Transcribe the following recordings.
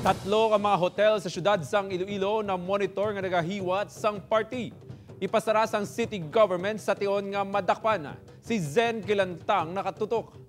Tatlo ang mga hotel sa syudad sang Iloilo na monitor nga nagahiwat sang party. Ipasara sang city government sa tion nga madakpan. Si Zen Kilantang nakatutok.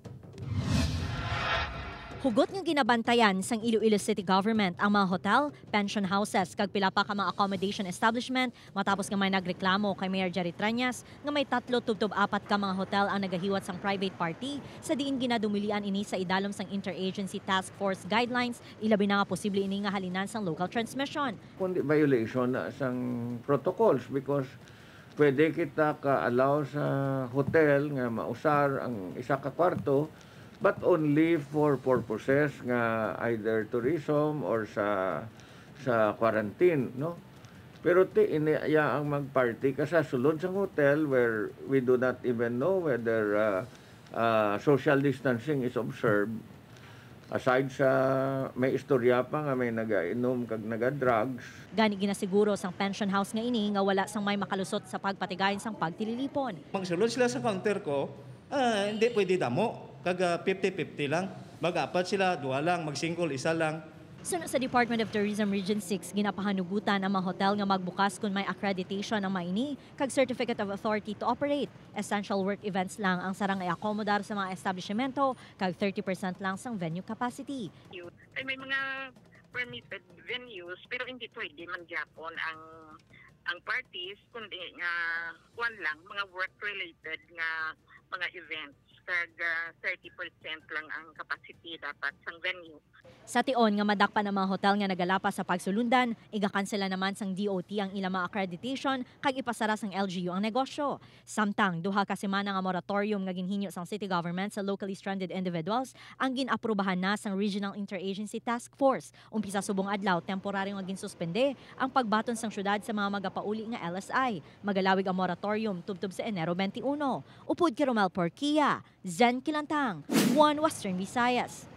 Hugot nga ginabantayan sang Iloilo City Government ang mga hotel, pension houses kag pila pa ka mga accommodation establishment matapos nga may nagreklamo kay Mayor Jerry Triñas nga may 3 tubtob 4 ka mga hotel ang nagahiwat sang private party sa diin ginadumilian ini sa idalom sang Interagency Task Force guidelines ilabi na nga posible ini nga halinan sang local transmission. Kundi violation na sang protocols because pwede kita ka-allow sa hotel nga mausar ang isa ka kwarto but only for purposes nga either tourism or sa quarantine, no? Pero iniya ang magparty kasi sulod sa hotel where we do not even know whether social distancing is observed. Aside sa may istorya pa nga may nagainom kag naga-drugs. Gani ginasiguro sang pension house nga ini nga wala sang may makalusot sa pagpatigayon sang pagtililipon. Magsulod sila sa counter ko, hindi pwede damo. Kag 50-50 lang. Mag-apat sila, 2 lang, mag-single, 1 lang. Sunod sa Department of Tourism Region 6, ginapahanugutan ang mga hotel nga magbukas kung may accreditation ang maini kag Certificate of Authority to Operate. Essential work events lang ang sarang i-accommodar sa mga establishmento kag 30% lang sang venue capacity. Ay may mga permitted venues pero hindi pwede man gyapon ang parties kundi nga kuan lang mga work related nga mga events kag 30% lang ang capacity dapat sang venue. Sa tion nga madakpan ang mga hotel nga nagalapas sa pagsulundan, igakansela naman sang DOT ang ilang mga accreditation kag ipasara sang LGU ang negosyo. Samtang duha ka semana nga moratorium nga ginhinyo sang city government sa locally stranded individuals ang ginaprubahan na sang Regional Interagency Task Force. Umpisa subong adlaw temporaryo nga ginsuspende ang pagbaton sang syudad sa mga magapauli nga LSI. Magalawig ang moratorium tubtob sa Enero 21. Upod kay Romel Porquia, Zen Kilantang, One Western Visayas.